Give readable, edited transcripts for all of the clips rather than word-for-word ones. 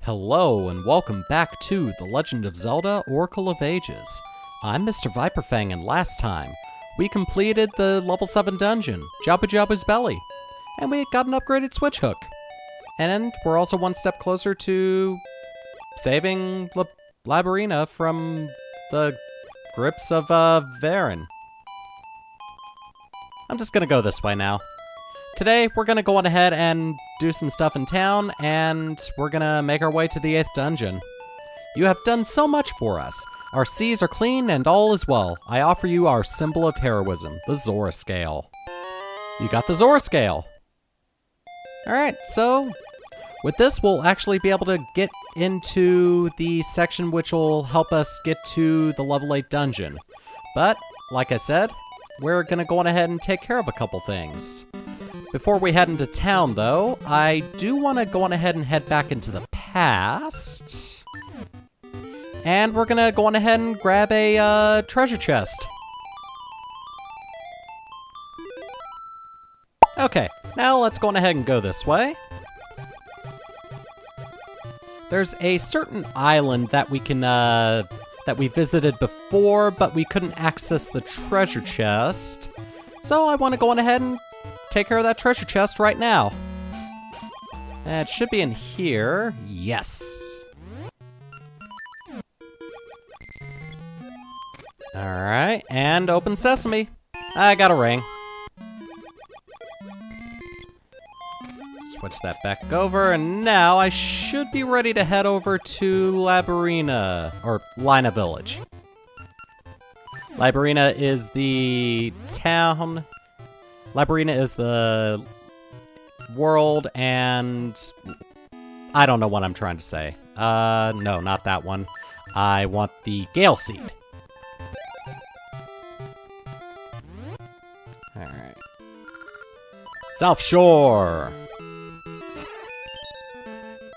Hello, and welcome back to The Legend of Zelda Oracle of Ages. I'm MrViperfang, and last time, we completed the level 7 dungeon, Jabu Jabu's Belly, and we got an upgraded switch hook. And we're also one step closer to saving Labyrinth from the grips of Varen. I'm just gonna go this way now. Today, we're gonna go on ahead and do some stuff in town, and we're gonna make our way to the 8th dungeon. You have done so much for us. Our seas are clean and all is well. I offer you our symbol of heroism, the Zora Scale. You got the Zora Scale. Alright, so with this, we'll actually be able to get into the section which will help us get to the level 8 dungeon. But, like I said, we're gonna go on ahead and take care of a couple things. Before we head into town, though, I do want to go on ahead and head back into the past. And we're gonna go on ahead and grab a treasure chest. Okay, now let's go on ahead and go this way. There's a certain island that we can, that we visited before, but we couldn't access the treasure chest. So I want to go on ahead and take care of that treasure chest right now. It should be in here. Yes. Alright, and open sesame. I got a ring. Switch that back over, and now I should be ready to head over to Lina Village. Labyrinth is the town. Labyrinth is the world, and I don't know what I'm trying to say. No, not that one. I want the Gale Seed. Alright. South Shore!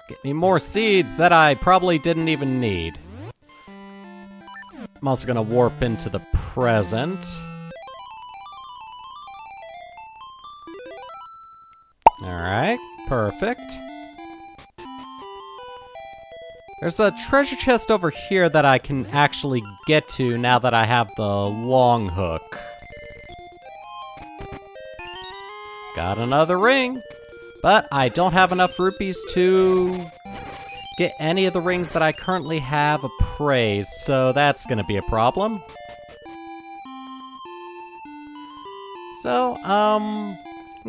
Get me more seeds that I probably didn't even need. I'm also gonna warp into the present. Alright, perfect. There's a treasure chest over here that I can actually get to now that I have the long hook. Got another ring, but I don't have enough rupees to get any of the rings that I currently have appraised, so that's gonna be a problem. So, I'm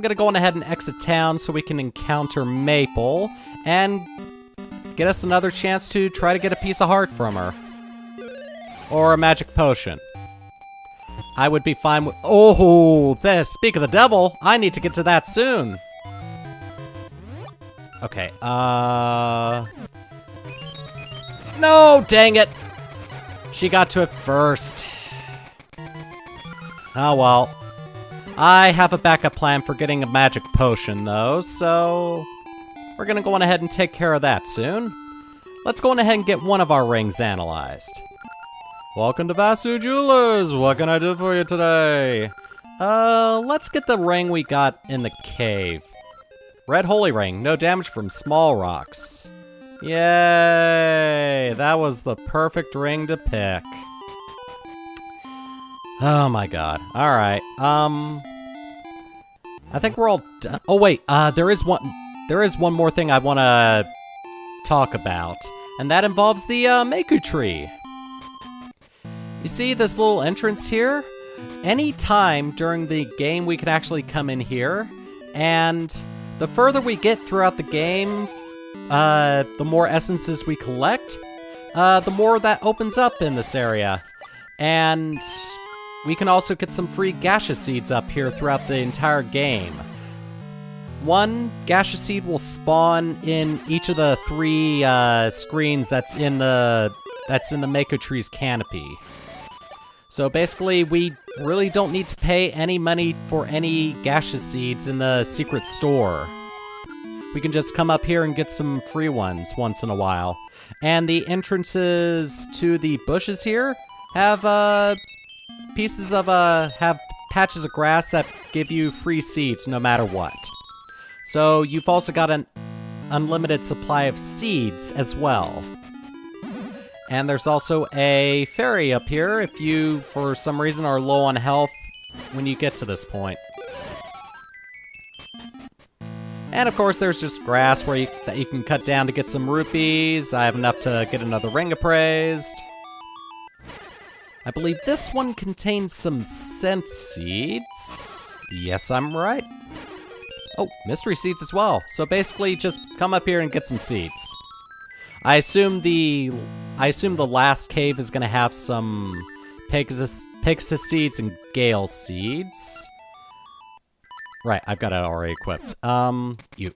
gonna go on ahead and exit town so we can encounter Maple and get us another chance to try to get a piece of heart from her. Or a magic potion. I would be fine with— oh, speak of the devil, I need to get to that soon. Okay, no, dang it. She got to it first. Oh well. I have a backup plan for getting a magic potion, though, so we're gonna go on ahead and take care of that soon. Let's go on ahead and get one of our rings analyzed. Welcome to Vasu Jewelers! What can I do for you today? Let's get the ring we got in the cave. Red Holy Ring, no damage from small rocks. Yay! That was the perfect ring to pick. Oh my god. Alright, I think we're all done. Oh wait, there is one more thing I want to talk about, and that involves the Maku tree. You see this little entrance here? Any time during the game we can actually come in here, and the further we get throughout the game, the more essences we collect, the more that opens up in this area. And we can also get some free gaseous seeds up here throughout the entire game. One gaseous seed will spawn in each of the 3 screens that's in the Mako tree's canopy. So basically, we really don't need to pay any money for any gaseous seeds in the secret store. We can just come up here and get some free ones once in a while. And the entrances to the bushes here have patches of grass that give you free seeds no matter what. So you've also got an unlimited supply of seeds as well. And there's also a fairy up here if you, for some reason, are low on health when you get to this point. And of course, there's just grass that you can cut down to get some rupees. I have enough to get another ring appraised. I believe this one contains some scent seeds. Yes, I'm right. Oh, mystery seeds as well. So basically, just come up here and get some seeds. I assume the last cave is gonna have some Pegasus seeds and Gale seeds. Right, I've got it already equipped. You.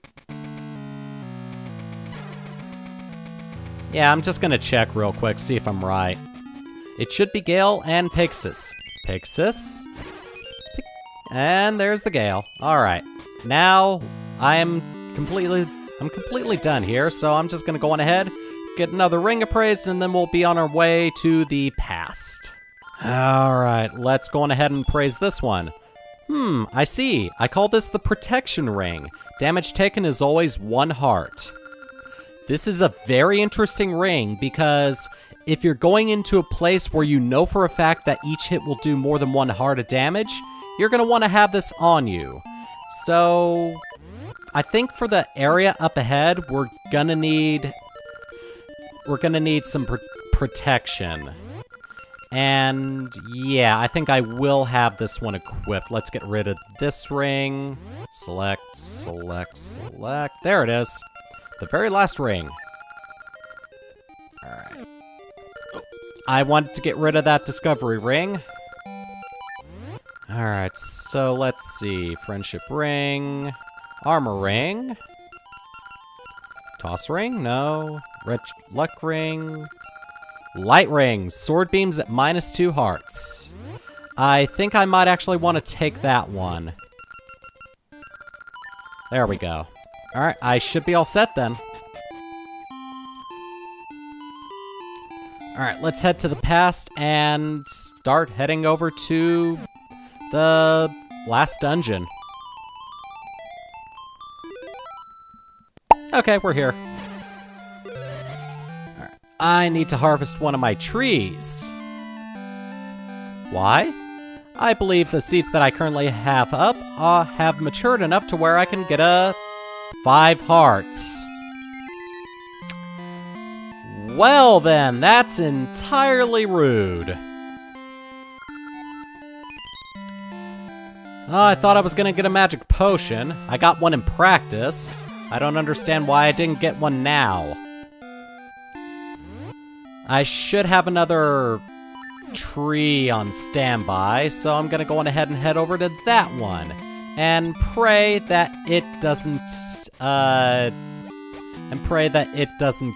Yeah, I'm just gonna check real quick, see if I'm right. It should be Gale and Pegasus. Pegasus. And there's the Gale. Alright. Now, I'm completely done here, so I'm just gonna go on ahead, get another ring appraised, and then we'll be on our way to the past. Alright, let's go on ahead and praise this one. I see. I call this the protection ring. Damage taken is always 1 heart. This is a very interesting ring because if you're going into a place where you know for a fact that each hit will do more than 1 heart of damage, you're going to want to have this on you. So, I think for the area up ahead, we're going to need some protection. And yeah, I think I will have this one equipped. Let's get rid of this ring. Select, select, select. There it is. The very last ring. Alright. I wanted to get rid of that discovery ring. Alright, so let's see. Friendship ring. Armor ring. Toss ring? No. Rich luck ring. Light ring. Sword beams at -2 hearts. I think I might actually want to take that one. There we go. Alright, I should be all set then. Alright, let's head to the past and start heading over to the last dungeon. Okay, we're here. Alright, I need to harvest one of my trees. Why? I believe the seeds that I currently have up have matured enough to where I can get a 5 hearts. Well then, that's entirely rude. I thought I was gonna get a magic potion. I got one in practice. I don't understand why I didn't get one now. I should have another tree on standby, so I'm gonna go on ahead and head over to that one. And pray that it doesn't,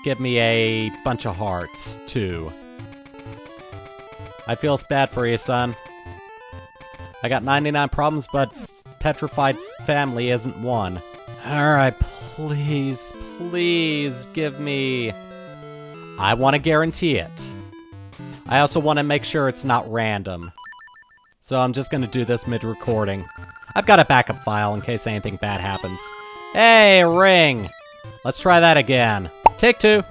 give me a bunch of hearts, too. I feel bad for you, son. I got 99 problems, but petrified family isn't one. Alright, please, please give me... I want to guarantee it. I also want to make sure it's not random. So I'm just going to do this mid-recording. I've got a backup file in case anything bad happens. Hey, ring! Let's try that again. Take 2.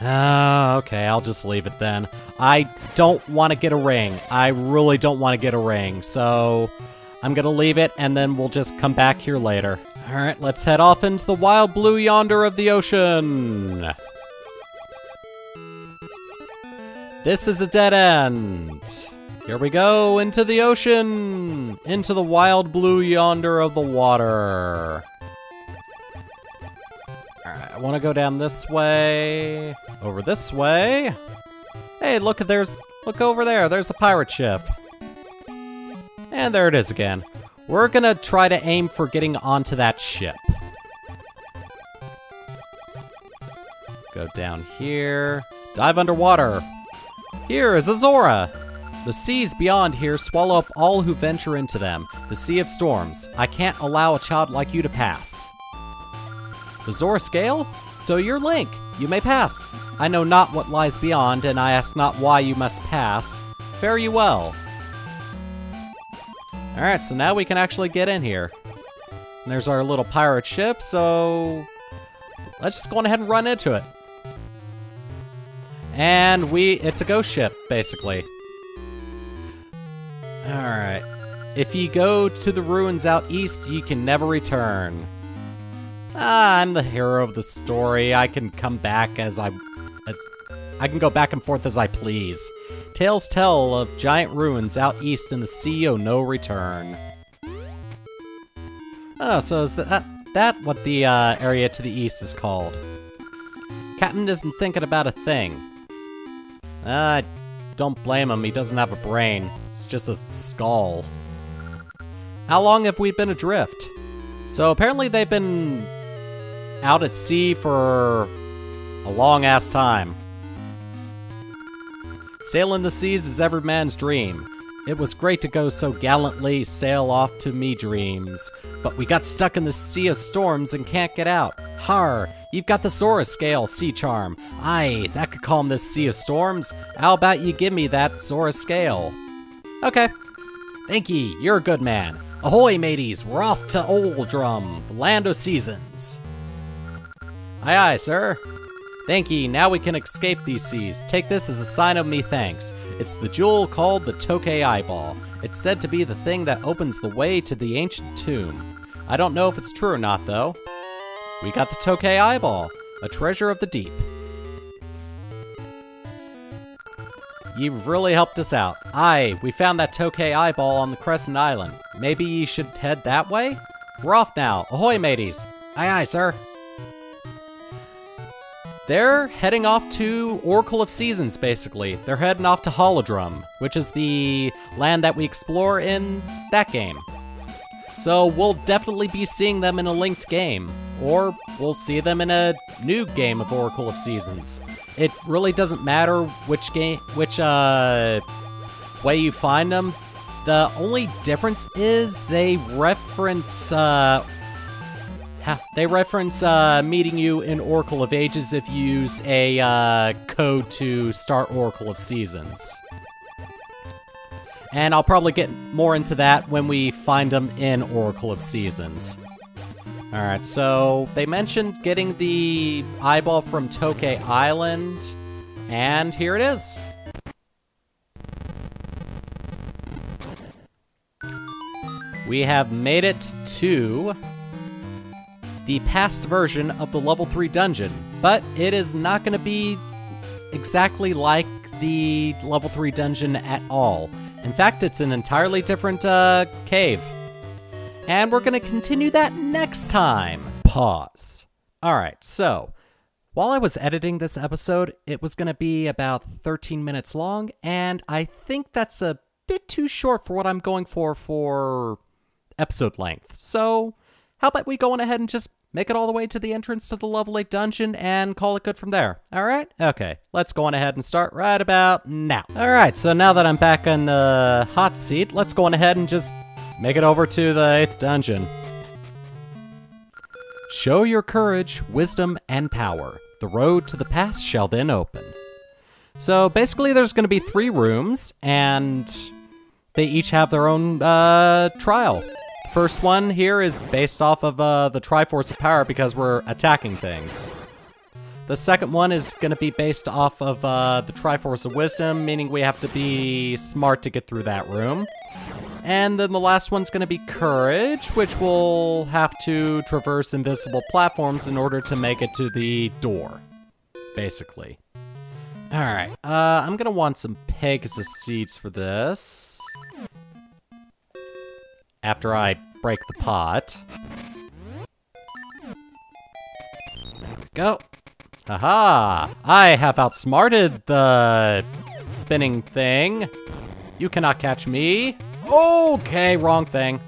Okay, I'll just leave it then. I don't want to get a ring. I really don't want to get a ring, so I'm gonna leave it and then we'll just come back here later. Alright, let's head off into the wild blue yonder of the ocean. This is a dead end. Here we go, into the ocean. Into the wild blue yonder of the water. Alright, I want to go down this way. Over this way. Hey, look over there. There's a pirate ship. And there it is again. We're gonna try to aim for getting onto that ship. Go down here. Dive underwater. Here is Azora. The seas beyond here swallow up all who venture into them. The Sea of Storms. I can't allow a child like you to pass. The Zora Scale? So you're Link. You may pass. I know not what lies beyond, and I ask not why you must pass. Fare you well. Alright, so now we can actually get in here. And there's our little pirate ship, so let's just go on ahead and run into it. And it's a ghost ship, basically. Alright. If you go to the ruins out east, you can never return. I'm the hero of the story. I can come back I can go back and forth as I please. Tales tell of giant ruins out east in the sea of no return. Oh, so is that what the area to the east is called? Captain isn't thinking about a thing. I don't blame him, he doesn't have a brain. It's just a skull. How long have we been adrift? So apparently they've been out at sea for a long-ass time. Sailing the seas is every man's dream. It was great to go so gallantly sail off to me dreams. But we got stuck in the sea of storms and can't get out. Har, you've got the Zora scale, sea charm. Aye, that could calm this sea of storms. How about you give me that Zora scale? Okay. Thank ye, you're a good man. Ahoy, mateys, we're off to Old Drum, the land of seasons. Aye, aye, sir. Thank ye, now we can escape these seas. Take this as a sign of me thanks. It's the jewel called the Tokay Eyeball. It's said to be the thing that opens the way to the ancient tomb. I don't know if it's true or not, though. We got the Tokay Eyeball, a treasure of the deep. You've really helped us out. Aye, we found that Tokay Eyeball on the Crescent Island. Maybe you should head that way? We're off now. Ahoy, mateys. Aye, aye, sir. They're heading off to Oracle of Seasons, basically. They're heading off to Holodrum, which is the land that we explore in that game. So we'll definitely be seeing them in a linked game, or we'll see them in a new game of Oracle of Seasons. It really doesn't matter which way you find them. The only difference is they reference meeting you in Oracle of Ages if you used a code to start Oracle of Seasons. And I'll probably get more into that when we find them in Oracle of Seasons. Alright, so they mentioned getting the eyeball from Tokay Island, and here it is. We have made it to the past version of the level 3 dungeon, but it is not going to be exactly like the level 3 dungeon at all. In fact, it's an entirely different cave. And we're going to continue that next time. Pause. Alright, so while I was editing this episode, it was going to be about 13 minutes long, and I think that's a bit too short for what I'm going for episode length. So how about we go on ahead and just make it all the way to the entrance to the level 8 dungeon and call it good from there. Alright? Okay, let's go on ahead and start right about now. Alright, so now that I'm back in the hot seat, let's go on ahead and just make it over to the 8th dungeon. Show your courage, wisdom, and power. The road to the past shall then open. So basically there's going to be 3 rooms, and they each have their own trial. The first one here is based off of the Triforce of Power because we're attacking things. The second one is going to be based off of the Triforce of Wisdom, meaning we have to be smart to get through that room. And then the last one's going to be Courage, which will have to traverse invisible platforms in order to make it to the door, basically. Alright, I'm going to want some Pegasus seeds for this. After I break the pot. Go. Haha! I have outsmarted the spinning thing. You cannot catch me. Okay, wrong thing.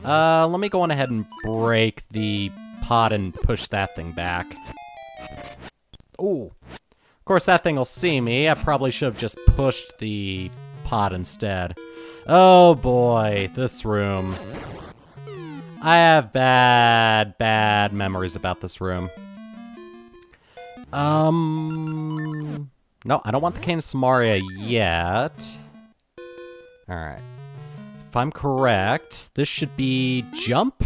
Let me go on ahead and break the pot and push that thing back. Ooh. Of course, that thing will see me. I probably should have just pushed the pot instead. Oh boy, this room. I have bad memories about this room. No, I don't want the cane of Sumeria yet. Alright. If I'm correct, this should be jump,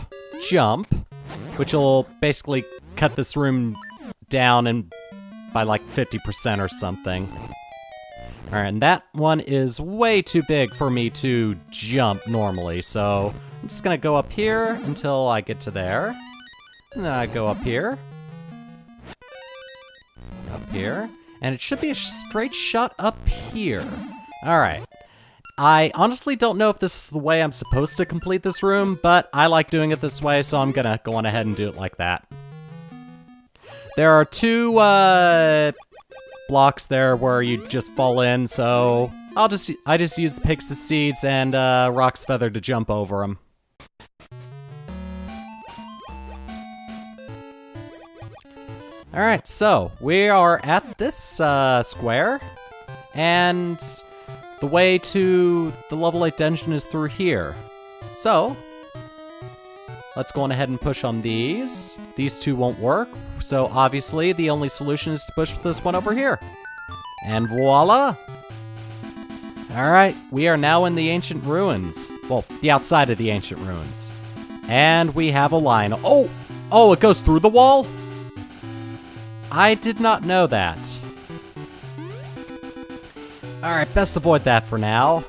which will basically cut this room down by like 50% or something. Alright, and that one is way too big for me to jump normally, so I'm just gonna go up here until I get to there. And then I go up here. Up here. And it should be a straight shot up here. Alright. I honestly don't know if this is the way I'm supposed to complete this room, but I like doing it this way, so I'm gonna go on ahead and do it like that. There are two blocks there where you just fall in, so I just use the Pixis Seeds and Rock's Feather to jump over them. Alright, so we are at this square, and the way to the level 8 dungeon is through here. So, let's go on ahead and push on these. These two won't work, so obviously the only solution is to push this one over here. And voila! Alright, we are now in the ancient ruins. Well, the outside of the ancient ruins. And we have a line. Oh, it goes through the wall? I did not know that. Alright, best avoid that for now.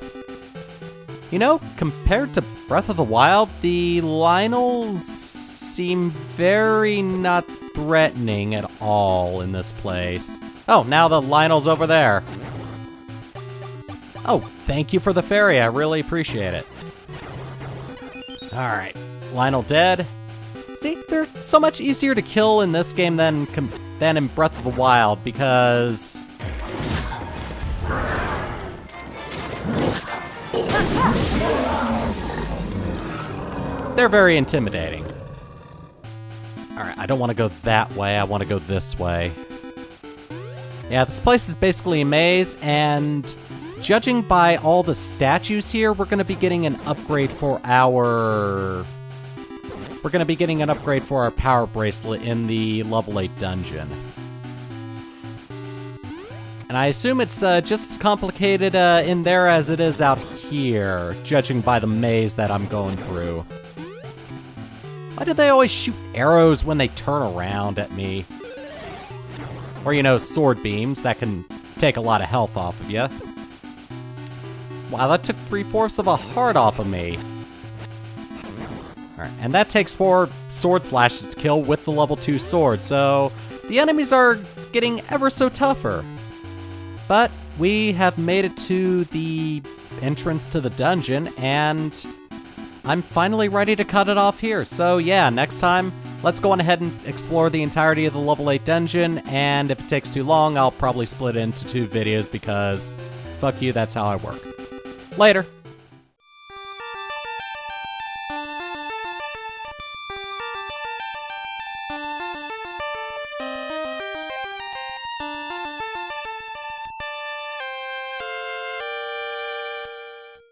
You know, compared to Breath of the Wild, the Lynels seem very not threatening at all in this place. Oh, now the Lynel's over there. Oh, thank you for the fairy, I really appreciate it. Alright, Lynel dead. See, they're so much easier to kill in this game than in Breath of the Wild, because they're very intimidating. Alright, I don't want to go that way, I want to go this way. Yeah, this place is basically a maze, and judging by all the statues here, we're going to be getting an upgrade for our power bracelet in the level 8 dungeon. And I assume it's just as complicated in there as it is out here, judging by the maze that I'm going through. Why do they always shoot arrows when they turn around at me? Or, you know, sword beams that can take a lot of health off of you. Wow, that took 3/4 of a heart off of me. Alright, and that takes 4 sword slashes to kill with the level 2 sword, so the enemies are getting ever so tougher. But we have made it to the entrance to the dungeon, and I'm finally ready to cut it off here. So yeah, next time, let's go on ahead and explore the entirety of the level 8 dungeon, and if it takes too long, I'll probably split it into 2 videos because fuck you, that's how I work. Later.